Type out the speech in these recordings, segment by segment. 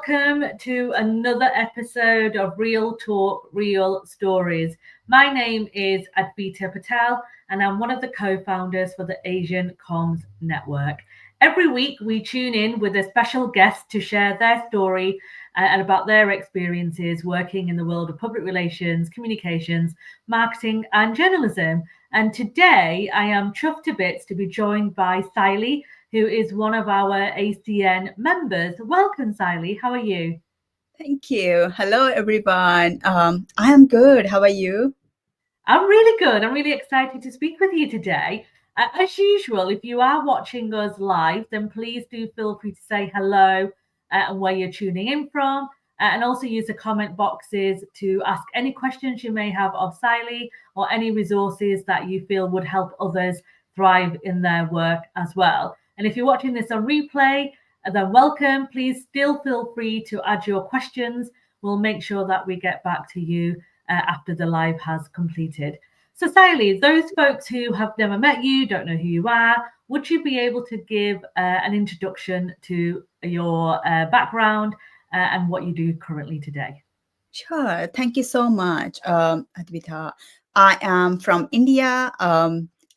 welcome to another episode of Real Talk, Real Stories. My name is Advita Patel, and I'm one of the co founders for the Asian Comms Network. Every week, we tune in with a special guest to share their story and about their experiences working in the world of public relations, communications, marketing, and journalism. And today, I am chuffed to bits to be joined by Sayali, who is one of our ACN members. Welcome, Sayali. How are you? Thank you. Hello, everyone. I am good. How are you? I'm really good. I'm really excited to speak with you today. As usual, if you are watching us live, then please do feel free to say hello and where you're tuning in from. And also use the comment boxes to ask any questions you may have of Sayali or any resources that you feel would help others thrive in their work as well. And if you're watching this on replay, then welcome. Please still feel free to add your questions. We'll make sure that we get back to you after the live has completed. So, Sayali, those folks who have never met you, don't know who you are, would you be able to give an introduction to your background and what you do currently today? Sure. Thank you so much, Advita. I am from India.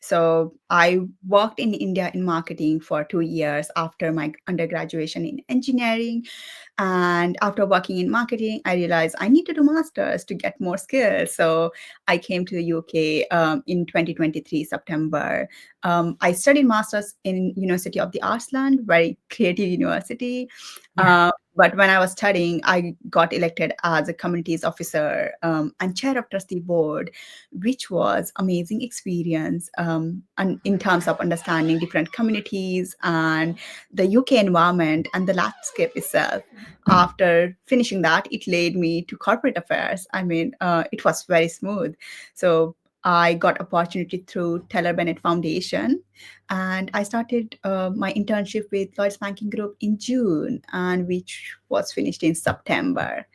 So I worked in India in marketing for 2 years after my undergraduation in engineering. And after working in marketing, I realized I need to do masters to get more skills. So I came to the UK in 2023 September. I studied masters in University of the Arslan, very creative university. But when I was studying, I got elected as a communities officer and chair of trustee board, which was amazing experience and in terms of understanding different communities and the UK environment and the landscape itself. After finishing that, it led me to corporate affairs. I mean, it was very smooth. So I got opportunity through Teller Bennett Foundation, and I started my internship with Lloyds Banking Group in June, and which was finished in September.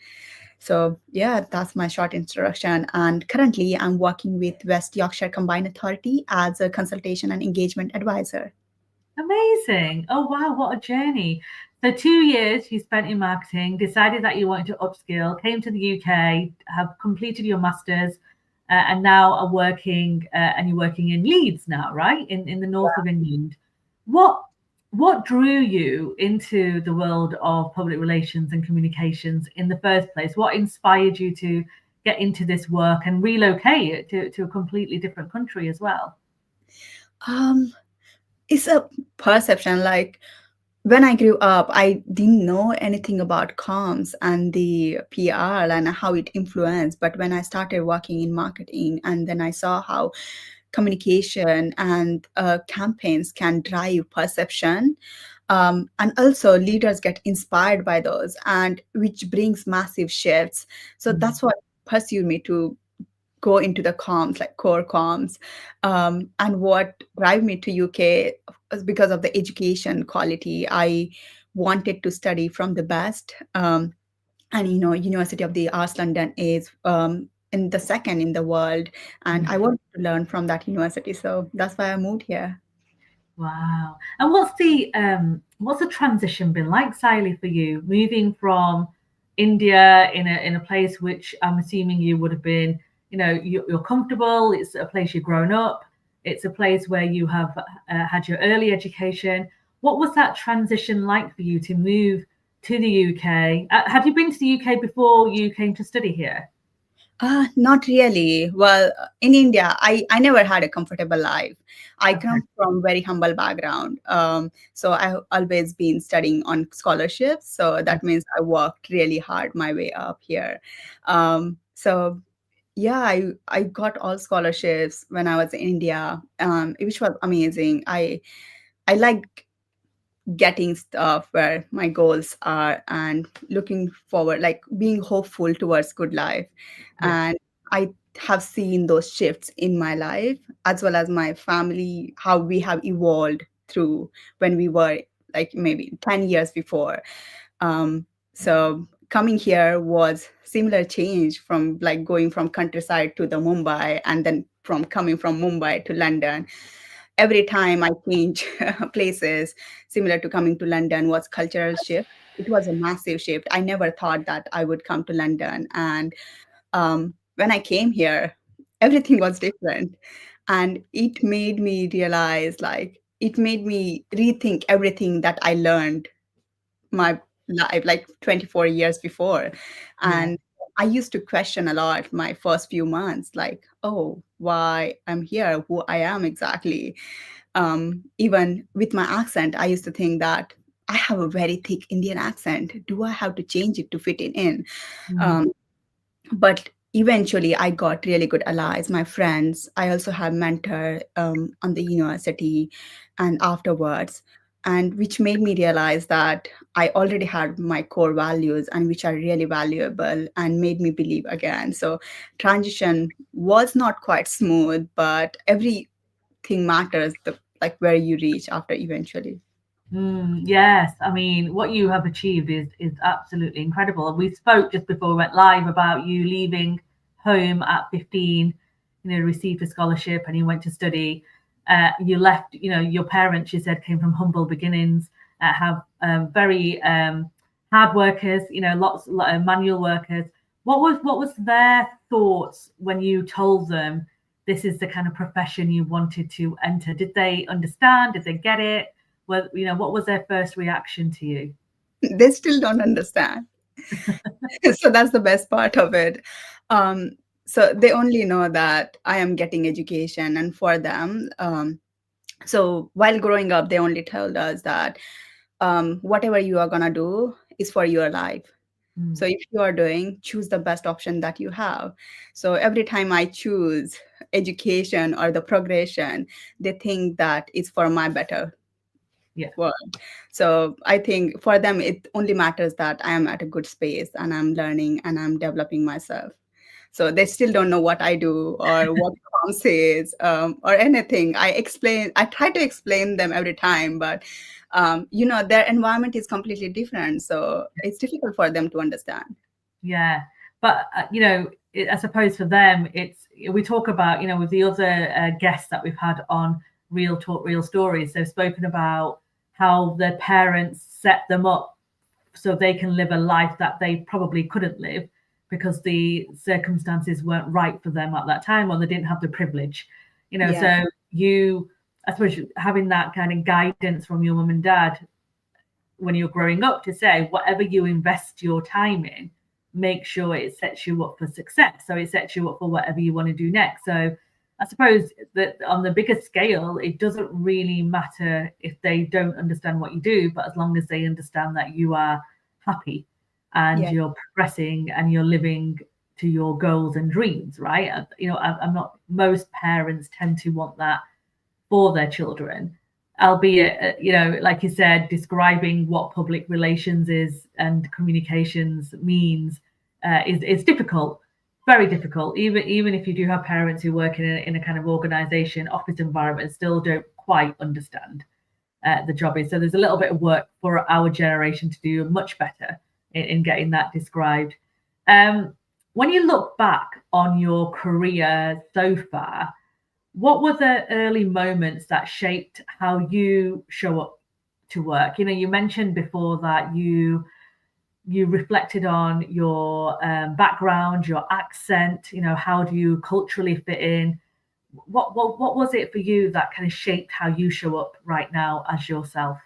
So yeah, that's my short introduction. And currently, I'm working with West Yorkshire Combined Authority as a consultation and engagement advisor. Amazing. Oh, wow, what a journey. So, 2 years you spent in marketing, decided that you wanted to upskill, came to the UK, have completed your master's, and now are working, and you're working in Leeds now, right? In the north of England. What what drew you into the world of public relations and communications in the first place? What inspired you to get into this work and relocate to a completely different country as well? Um, it's a perception. Like when I grew up, I didn't know anything about comms and the PR and how it influenced. But when I started working in marketing, and then I saw how communication and campaigns can drive perception. And also, leaders get inspired by those, and which brings massive shifts. So Mm. that's what pursued me to go into the comms, like core comms. And what drive me to UK was because of the education quality. I wanted to study from the best. And University of the Arts London is in the second in the world, and I wanted to learn from that university. So that's why I moved here. Wow. And what's the transition been like, Siley, for you, moving from India in a place which I'm assuming you would have been, you're comfortable, it's a place you've grown up, it's a place where you have had your early education. What was that transition like for you to move to the UK? Have you been to the UK before you came to study here? Not really. Well, in India, I never had a comfortable life. I Okay. come from very humble background. So I've always been studying on scholarships. So that means I worked really hard my way up here. So yeah, I got all scholarships when I was in India, which was amazing. I like getting stuff where my goals are and looking forward, like being hopeful towards good life. Yeah. And I have seen those shifts in my life as well as my family, how we have evolved through when we were like maybe 10 years before. So coming here was similar change, from like going from countryside to the Mumbai, and then from coming from Mumbai to London. Every time I change places, similar to coming to London, was cultural shift. it was a massive shift. I never thought that I would come to London. And when I came here, everything was different. And it made me realize, like, it made me rethink everything that I learned my life, like 24 years before. Yeah. And I used to question a lot my first few months, like, oh, why I'm here, who I am exactly. Even with my accent, I used to think that I have a very thick Indian accent. Do I have to change it to fit it in? Mm. Um, but eventually I got really good allies, my friends. I also have mentor on the university and afterwards, and which made me realize that I already had my core values and which are really valuable and made me believe again. So transition was not quite smooth, but everything matters, the like where you reach after eventually. Yes, I mean, what you have achieved is absolutely incredible. We spoke just before we went live about you leaving home at 15, received a scholarship and you went to study. You left, your parents, you said, came from humble beginnings, have very hard workers, lots of manual workers. What was their thoughts when you told them this is the kind of profession you wanted to enter? Did they understand? Did they get it? Well, what was their first reaction to you? They still don't understand. So that's the best part of it. Um, so they only know that I am getting education, and for them, so while growing up, they only told us that whatever you are gonna do is for your life. So Mm, if you are doing, choose the best option that you have. So every time I choose education or the progression, they think that it's for my better yeah, world. So I think for them, it only matters that I am at a good space and I'm learning and I'm developing myself. So they still don't know what I do or what comms is or anything. I try to explain them every time, but their environment is completely different. So it's difficult for them to understand. yeah. But I suppose for them, we talk about with the other guests that we've had on Real Talk, Real Stories. They've spoken about how their parents set them up so they can live a life that they probably couldn't live because the circumstances weren't right for them at that time or they didn't have the privilege. Yeah. So I suppose having that kind of guidance from your mum and dad when you're growing up to say whatever you invest your time in, make sure it sets you up for success. So it sets you up for whatever you want to do next. So I suppose that on the bigger scale, it doesn't really matter if they don't understand what you do, but as long as they understand that you are happy and Yeah. you're progressing and you're living to your goals and dreams, right? I'm not, most parents tend to want that for their children, albeit like you said, describing what public relations is and communications means is difficult, very difficult. Even if you do have parents who work in a kind of organization office environment, still don't quite understand the job is. So there's a little bit of work for our generation to do much better in getting that described. um, when you look back on your career so far, what were the early moments that shaped how you show up to work? You mentioned before that you reflected on your background, your accent. How do you culturally fit in? What was it for you that kind of shaped how you show up right now as yourself?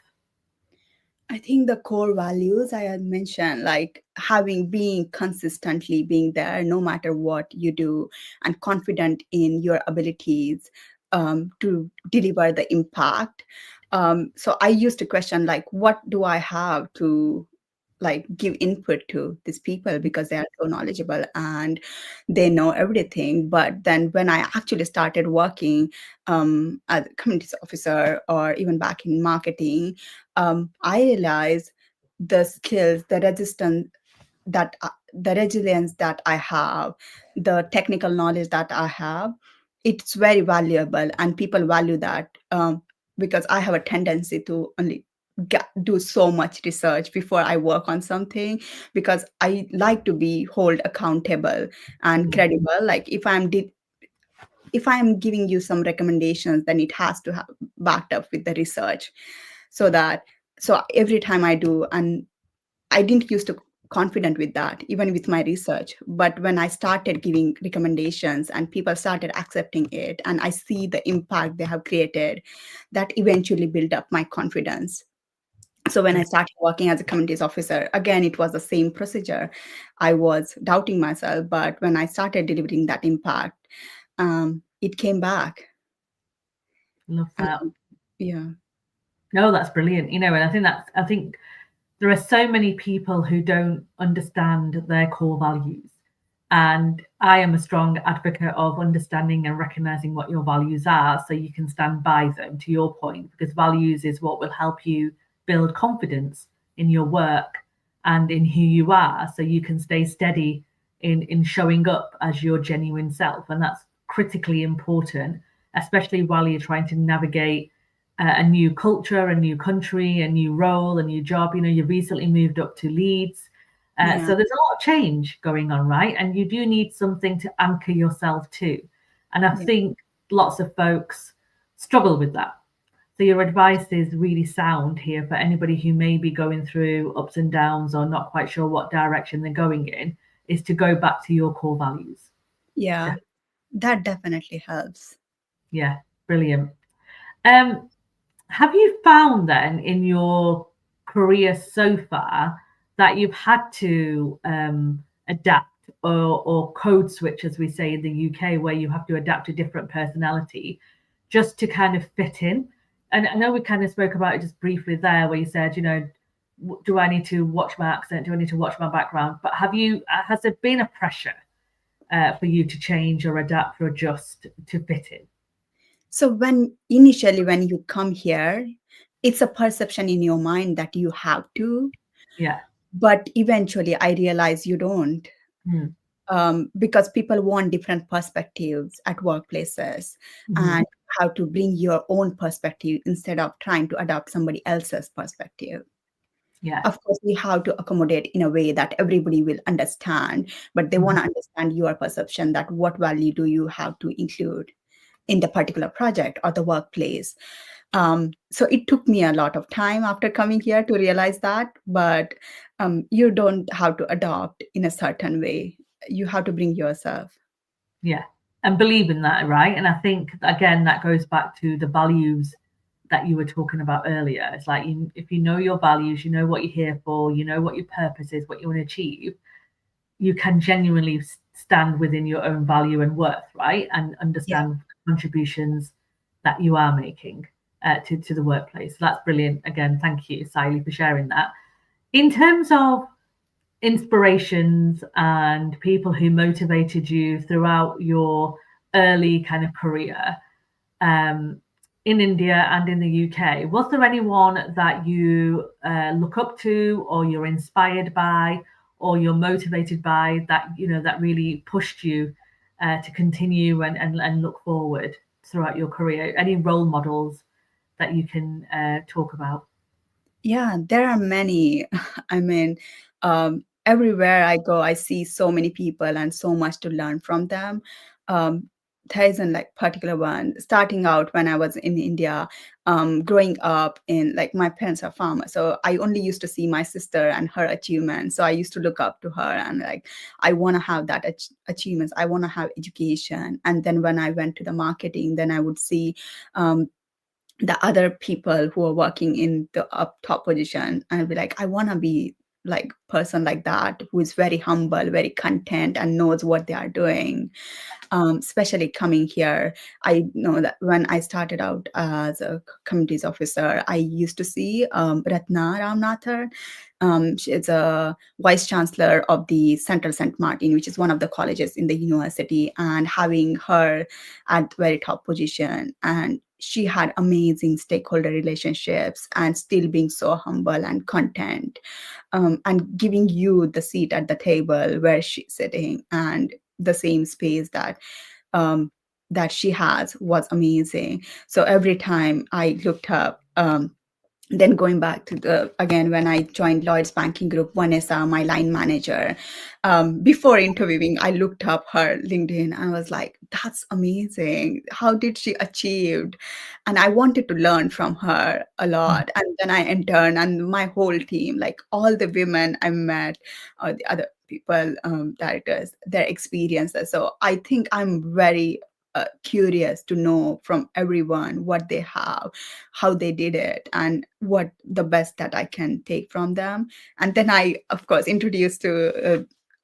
I think the core values I had mentioned, like being consistently being there no matter what you do, and confident in your abilities to deliver the impact. So I used to question, like, what do I have to like give input to these people, because they are so knowledgeable and they know everything. But then when I actually started working as a communities officer or even back in marketing, I realized the skills, the resilience that I have, the technical knowledge that I have, it's very valuable, and people value that because I have a tendency to only do so much research before I work on something, because I like to be hold accountable and Mm. credible. Like if I'm giving you some recommendations, then it has to have backed up with the research, so that so every time I do, and I didn't used to confident with that, even with my research. But when I started giving recommendations and people started accepting it, and I see the impact they have created, that eventually built up my confidence. So when I started working as a communities officer, again, it was the same procedure. I was doubting myself, but when I started delivering that impact, it came back. Love that. Yeah, No, that's brilliant. And I think there are so many people who don't understand their core values. And I am a strong advocate of understanding and recognizing what your values are so you can stand by them, to your point, because values is what will help you build confidence in your work and in who you are so you can stay steady in showing up as your genuine self. And that's critically important, especially while you're trying to navigate a new culture, a new country, a new role, a new job. You recently moved up to Leeds. yeah, So there's a lot of change going on, right? And you do need something to anchor yourself to. And I yeah. think lots of folks struggle with that. So your advice is really sound here for anybody who may be going through ups and downs or not quite sure what direction they're going in, is to go back to your core values. Yeah, that definitely helps. Yeah, brilliant. Um, Have you found then in your career so far that you've had to adapt or code switch, as we say in the UK, where you have to adapt a different personality just to kind of fit in? And I know we kind of spoke about it just briefly there, where you said, do I need to watch my accent? Do I need to watch my background? But has there been a pressure for you to change or adapt or adjust to fit in? So when you come here, it's a perception in your mind that you have to, Yeah. but eventually I realize you don't. Mm. Because people want different perspectives at workplaces, Mhm. and how to bring your own perspective instead of trying to adopt somebody else's perspective. Yeah. Of course, we have to accommodate in a way that everybody will understand, but they want Mhm. to understand your perception, that what value do you have to include in the particular project or the workplace. So it took me a lot of time after coming here to realize that, but you don't have to adopt in a certain way. You have to bring yourself. Yeah. And believe in that, right? And I think again that goes back to the values that you were talking about earlier. It's like if you know your values, you know what you're here for, you know what your purpose is, what you want to achieve, you can genuinely stand within your own value and worth, right? And Yeah. understand contributions that you are making to the workplace. So that's brilliant. Again, thank you, Sayali, for sharing that. In terms of inspirations and people who motivated you throughout your early kind of career um, in India and in the UK? Was there anyone that you look up to, or you're inspired by, or you're motivated by that really pushed you to continue and look forward throughout your career? Any role models that you can talk about? Yeah, there are many. I mean, everywhere I go, I see so many people and so much to learn from them. Um, there isn't like particular one. Starting out when I was in India, growing up in, like, my parents are farmers, so I only used to see my sister and her achievements. So I used to look up to her and, like, I want to have that achievements. I want to have education. And then when I went to the marketing, then I would see um, the other people who are working in the up top position, and I'll be like, I want to be like person like that, who is very humble, very content, and knows what they are doing. Especially coming here, I know that when I started out as a communities officer, I used to see Ratna Ramnathar. She is a vice chancellor of the Central St. Martin, which is one of the colleges in the university, and having her at very top position, and she had amazing stakeholder relationships and still being so humble and content, and giving you the seat at the table where she's sitting, and the same space um, that she has was amazing. So every time I looked up, Then going back to the again, when I joined Lloyd's Banking Group, Vanessa, my line manager, before interviewing, I looked up her LinkedIn and was like, that's amazing. How did she achieve? And I wanted to learn from her a Mm. lot. And then I interned, and my whole team, like all the women I met, or the other people, directors, their experiences. So I think I'm very curious to know from everyone what they have, how they did it, and what the best that I can take from them. And then I, of course,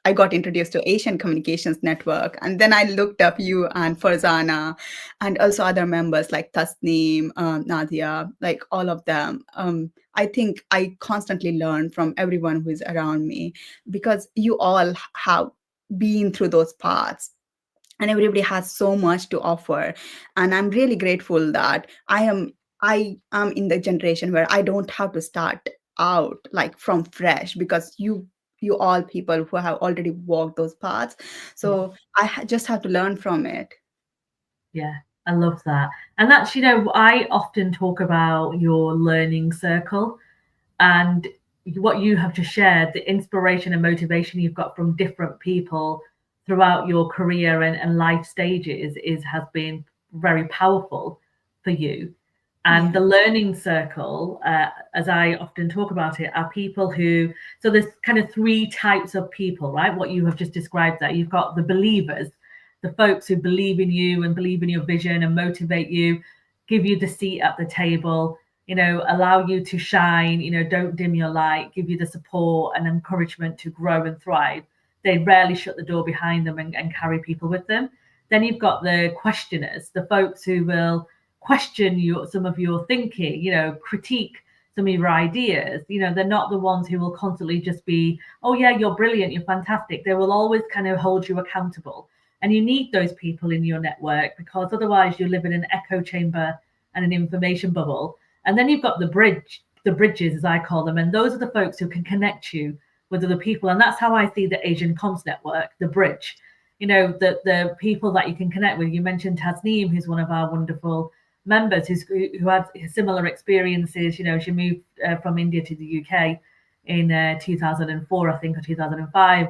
I got introduced to Asian Communications Network, and then I looked up you and Farzana, and also other members like Tasneem, Nadia, like all of them. I think I constantly learn from everyone who is around me, because you all have been through those paths, and everybody has so much to offer. And I'm really grateful that I am in the generation where I don't have to start out like from fresh, because you all people who have already walked those paths. Yeah. So just have to learn from it. Yeah, I love that. And that's, I often talk about your learning circle and what you have just shared, the inspiration and motivation you've got from different people throughout your career and life stages has been very powerful for you. And Yeah. the learning circle, as I often talk about it, are people who, so there's kind of three types of people, right? What you have just described there. You've got the believers, the folks who believe in you and believe in your vision and motivate you, give you the seat at the table, allow you to shine, don't dim your light, give you the support and encouragement to grow and thrive. They rarely shut the door behind them and carry people with them. Then you've got the questioners, the folks who will question some of your thinking, critique some of your ideas. They're not the ones who will constantly just be, oh yeah, you're brilliant, you're fantastic. They will always kind of hold you accountable. And you need those people in your network, because otherwise you live in an echo chamber and an information bubble. And then you've got the bridges, as I call them, and those are the folks who can connect you with other people. And that's how I see the Asian Comms Network, the bridge. The people that you can connect with. You mentioned Tasneem, who's one of our wonderful members, who had similar experiences. She moved from India to the UK in 2004, I think, or 2005.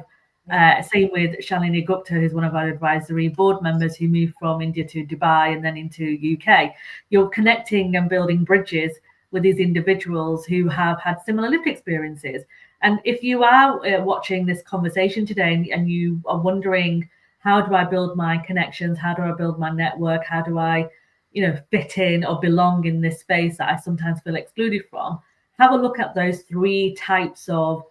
Same with Shalini Gupta, who's one of our advisory board members, who moved from India to Dubai and then into UK. You're connecting and building bridges with these individuals who have had similar lived experiences. And if you are watching this conversation today and you are wondering, how do I build my connections? How do I build my network? How do I, fit in or belong in this space that I sometimes feel excluded from? Have a look at those three types of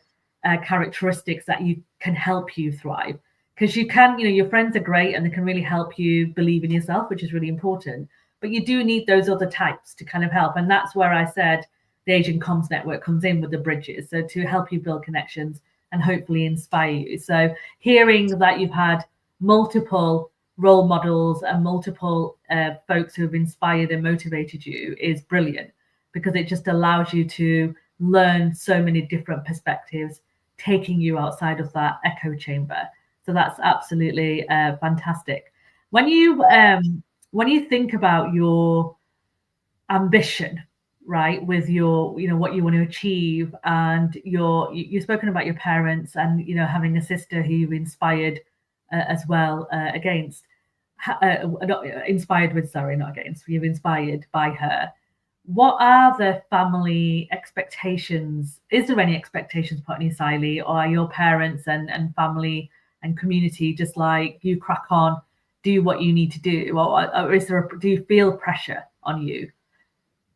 characteristics that you can help you thrive. Because you can, your friends are great and they can really help you believe in yourself, which is really important. But you do need those other types to kind of help. And that's where I said the Asian Comms Network comes in with the bridges. So to help you build connections and hopefully inspire you. So hearing that you've had multiple role models and multiple folks who have inspired and motivated you is brilliant, because it just allows you to learn so many different perspectives, taking you outside of that echo chamber. So that's absolutely fantastic. When you think about your ambition, right, with your, what you want to achieve, and you've spoken about your parents and having a sister who you inspired as well against not inspired with, sorry, not against, you've inspired by her. What are the family expectations? Is there any expectations put on you, Sayali, or are your parents and family and community just like, you crack on, do what you need to do, or is there do you feel pressure on you?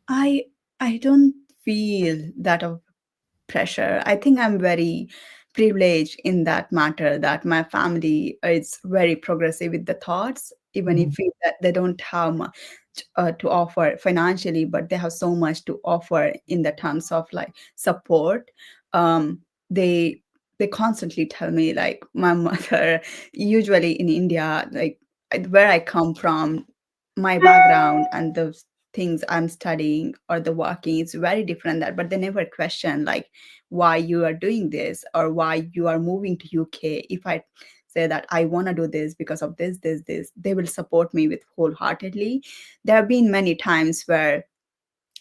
I I don't feel that of pressure. I think I'm very privileged in that matter, that my family is very progressive with the thoughts, even if Mhm. that they don't have much to offer financially, but they have so much to offer in the terms of like support. Um, they they constantly tell me, like my mother, usually in India, like where I come from, my background and the things I'm studying or the working is very different that, but they never question like why you are doing this or why you are moving to UK. If I say that I want to do this because of this, they will support me with wholeheartedly. There have been many times where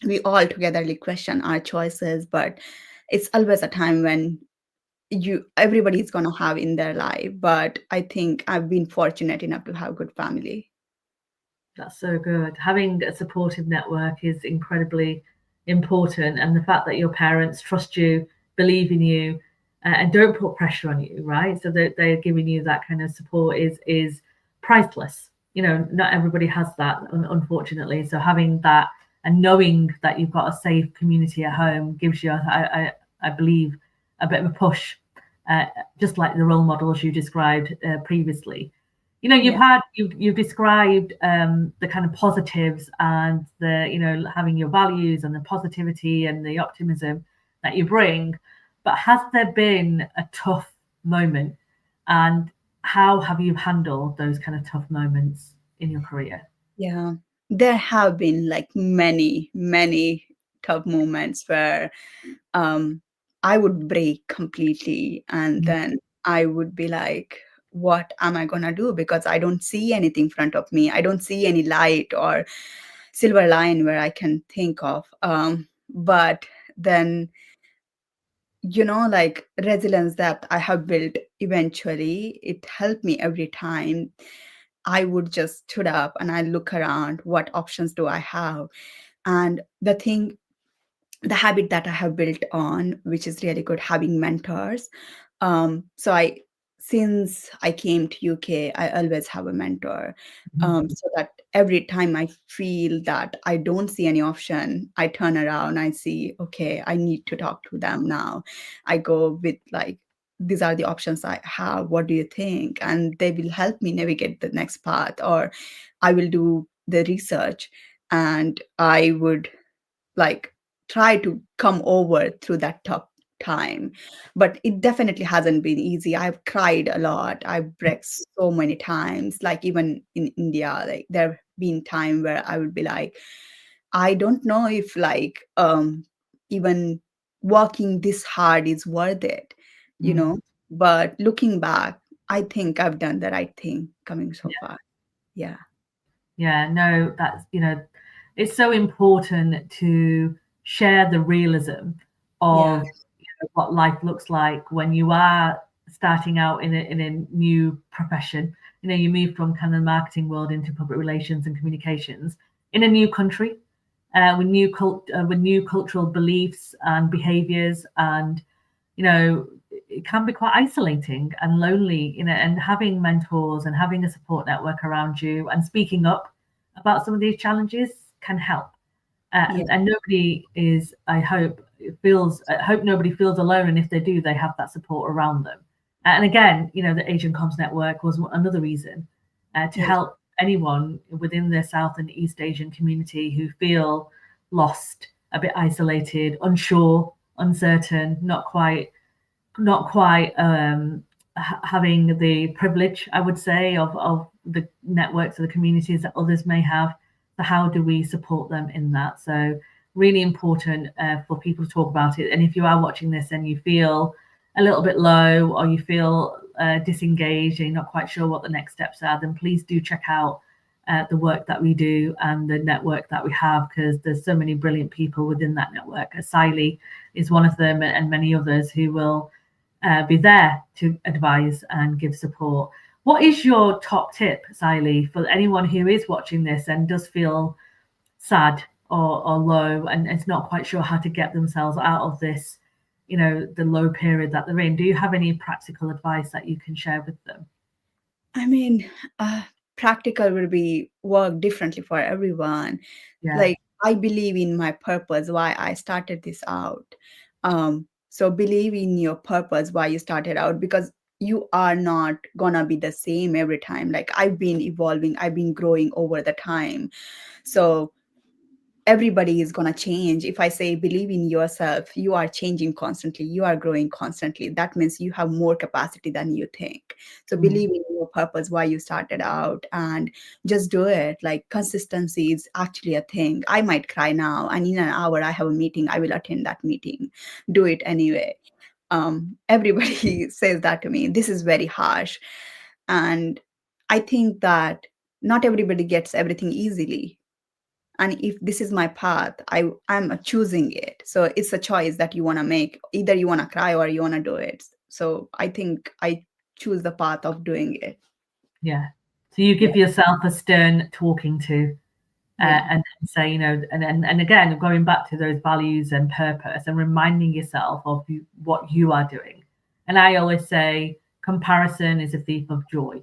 we all togetherly question our choices, but it's always a time when everybody's gonna have in their life. But I think I've been fortunate enough to have good family. That's so good. Having a supportive network is incredibly important, and the fact that your parents trust you, believe in you, and don't put pressure on you, right? So that they're giving you that kind of support is priceless. You know, not everybody has that, unfortunately. So having that and knowing that you've got a safe community at home gives you, I believe, a bit of a push, uh, just like the role models you described previously. You know, Yeah. you've described the kind of positives and the, you know, having your values and the positivity and the optimism that you bring, but has there been a tough moment, and how have you handled those kind of tough moments in your career? Yeah, there have been like many, many tough moments where um, I would break completely, and Mm, then I would be like, what am I gonna do? Because I don't see anything in front of me. I don't see any light or silver line where I can think of. But then, like resilience that I have built eventually, it helped me every time. I would just stood up and I look around, what options do I have? And the habit that I have built on, which is really good, having mentors. So since I came to UK, I always have a mentor, mhm, so that every time I feel that I don't see any option, I turn around, I see, okay, I need to talk to them now. I go with like, these are the options I have. What do you think? And they will help me navigate the next path, or I will do the research and I would like try to come over through that tough time. But it definitely hasn't been easy. I've cried a lot. I've break so many times. Like even in India, like there have been time where I would be like, I don't know if like even working this hard is worth it, you mm. know. But looking back, I think I've done the right thing coming so far. Yeah. Yeah, no, that's, you know, it's so important to share the realism Yeah. of, you know, what life looks like when you are starting out in a new profession. You know, you move from kind of the marketing world into public relations and communications in a new country, with new cultural beliefs and behaviors, and you know, it can be quite isolating and lonely, you know, and having mentors and having a support network around you and speaking up about some of these challenges can help. Yeah. And nobody is, I hope nobody feels alone. And if they do, they have that support around them. And again, you know, the Asian Comms Network was another reason to Yeah. help anyone within the South and East Asian community who feel lost, a bit isolated, unsure, uncertain, not quite having the privilege, I would say, of the networks or the communities that others may have. So how do we support them in that? So really important for people to talk about it. And if you are watching this and you feel a little bit low, or you feel disengaged and you're not quite sure what the next steps are, then please do check out the work that we do and the network that we have, because there's so many brilliant people within that network. Sayali is one of them, and many others who will be there to advise and give support. What is your top tip, Sayali, for anyone who is watching this and does feel sad or low and is not quite sure how to get themselves out of this, you know, the low period that they're in? Do you have any practical advice that you can share with them? I mean, uh, practical will be work differently for everyone. Yeah. Like, I believe in my purpose, why I started this out. So believe in your purpose, why you started out, because you are not gonna be the same every time. Like, I've been evolving, I've been growing over the time. So everybody is going to change. If I say believe in yourself, you are changing constantly, you are growing constantly, that means you have more capacity than you think. So Mm, believe in your purpose, why you started out, and just do it. Like, consistency is actually a thing. I might cry now, and in an hour I have a meeting, I will attend that meeting. Do it anyway. Everybody says that to me, this is very harsh. And I think that not everybody gets everything easily. And if this is my path, I'm choosing it. So it's a choice that you want to make. Either you want to cry or you want to do it. So I think I choose the path of doing it. Yeah. So you Yeah. give yourself a stern talking to, Yeah. and say, and again, going back to those values and purpose and reminding yourself of what you are doing. And I always say, comparison is a thief of joy.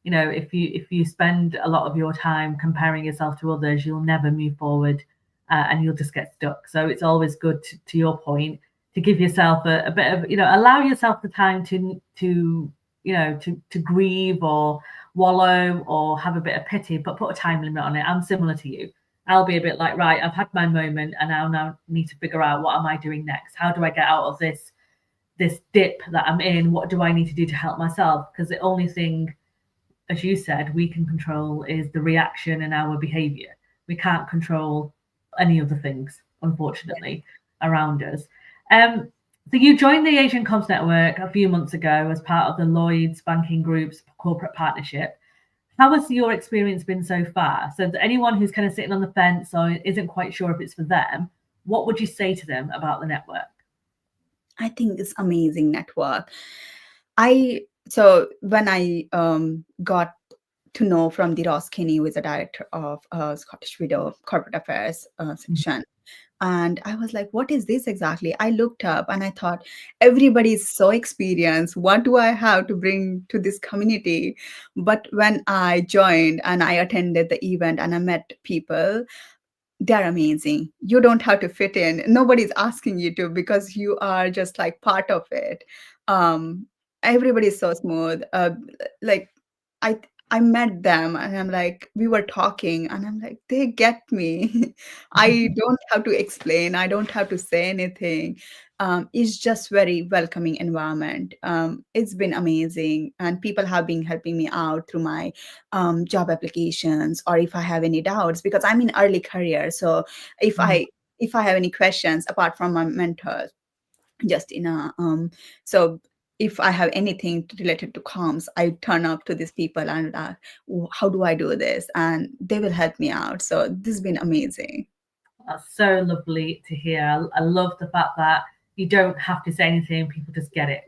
If you spend a lot of your time comparing yourself to others, you'll never move forward, and you'll just get stuck. So it's always good, to your point, to give yourself a bit of, allow yourself the time to grieve or wallow or have a bit of pity, but put a time limit on it. I'm similar to you. I'll be a bit like, right, I've had my moment, and I now need to figure out, what am I doing next? How do I get out of this dip that I'm in? What do I need to do to help myself? Because the only thing, as you said, we can control is the reaction and our behavior. We can't control any of the things, unfortunately, around us. So you joined the Asian Comms Network a few months ago as part of the Lloyds Banking Group's corporate partnership. How has your experience been so far? So anyone who's kind of sitting on the fence or isn't quite sure if it's for them, what would you say to them about the network? I think it's amazing network. So when I got to know from the Ross Kinney, who is the director of Scottish Widow Corporate Affairs section, and I was like, what is this exactly? I looked up and I thought, everybody is so experienced. What do I have to bring to this community? But when I joined and I attended the event and I met people, they're amazing. You don't have to fit in. Nobody's asking you to, because you are just like part of it. Um, Everybody's so smooth. Like I I met them and I'm like, we were talking and I'm like, they get me. I don't have to explain. I don't have to say anything. It's just very welcoming environment. It's been amazing, and people have been helping me out through my job applications, or if I have any doubts, because I'm in early career. So if Mm. I have any questions apart from my mentors, just in a so if I have anything related to comms, I turn up to these people and how do I do this, and they will help me out. So this has been amazing. That's so lovely to hear. I love the fact that you don't have to say anything, people just get it.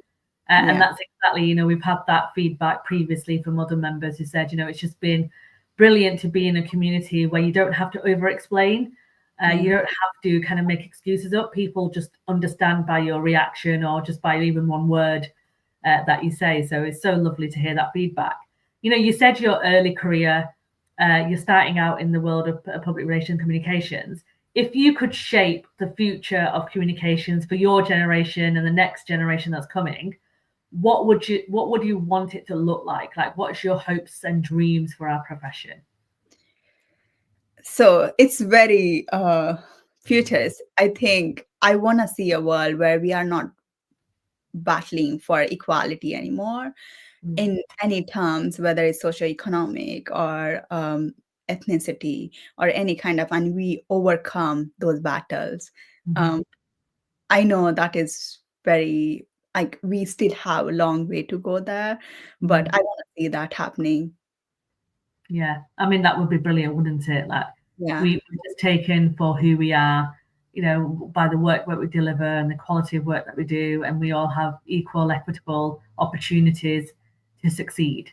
And Yeah. that's exactly, we've had that feedback previously from other members who said, it's just been brilliant to be in a community where you don't have to over explain. You don't have to kind of make excuses up. People just understand by your reaction or just by even one word that you say. So it's so lovely to hear that feedback. You said your early career, you're starting out in the world of public relations communications. If you could shape the future of communications for your generation and the next generation that's coming, what would you want it to look like? Like, what's your hopes and dreams for our profession? So it's very futurist. I think I want to see a world where we are not battling for equality anymore in any terms, whether it's socioeconomic or ethnicity or any kind of, and we overcome those battles. Mhm. Um, I know that is very, like, we still have a long way to go there, but Mhm. I want to see that happening. Yeah, I mean, that would be brilliant, wouldn't it? Like, Yeah. we're just taken for who we are, by the work that we deliver and the quality of work that we do, and we all have equal, equitable opportunities to succeed,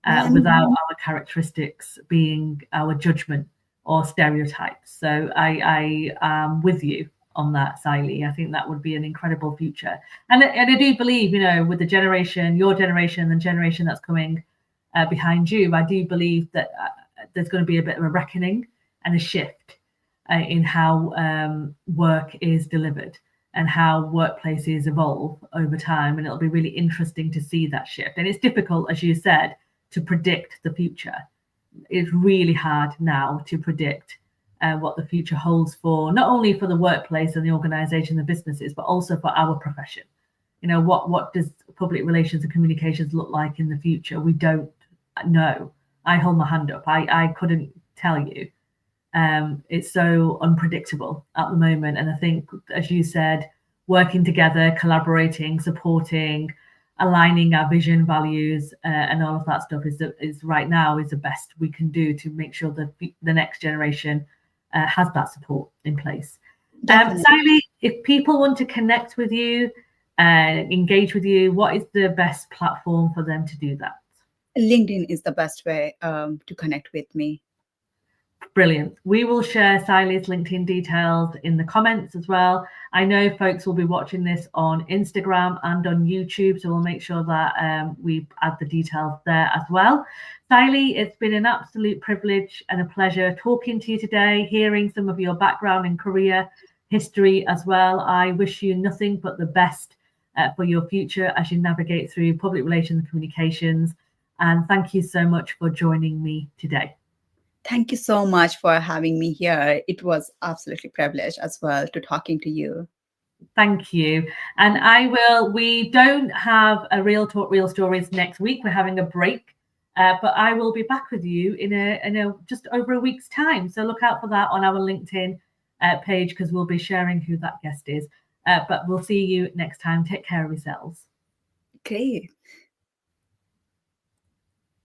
Yeah. without our characteristics being our judgment or stereotypes. So I am with you on that, Sayali. I think that would be an incredible future, and I do believe, with the generation, your generation, and the generation that's coming behind you, I do believe that there's going to be a bit of a reckoning and a shift in how work is delivered and how workplaces evolve over time. And it'll be really interesting to see that shift. And it's difficult, as you said, to predict the future. It's really hard now to predict what the future holds for not only for the workplace and the organization, the businesses, but also for our profession. What does public relations and communications look like in the future? We don't know. I hold my hand up. I couldn't tell you. It's so unpredictable at the moment. And I think, as you said, working together, collaborating, supporting, aligning our vision, values, and all of that stuff is right now is the best we can do to make sure that the next generation has that support in place. Definitely. Sayali, if people want to connect with you, engage with you, what is the best platform for them to do that? LinkedIn is the best way to connect with me. Brilliant. We will share Sayali's LinkedIn details in the comments as well. I know folks will be watching this on Instagram and on YouTube, so we'll make sure that we add the details there as well. Sayali, it's been an absolute privilege and a pleasure talking to you today, hearing some of your background and career history as well. I wish you nothing but the best for your future as you navigate through public relations and communications. And thank you so much for joining me today. Thank you so much for having me here. It was absolutely privileged as well to talking to you. Thank you. And we don't have a Real Talk Real Stories next week. We're having a break, but I will be back with you in a just over a week's time. So look out for that on our LinkedIn page, because we'll be sharing who that guest is. But we'll see you next time. Take care of yourselves. Great.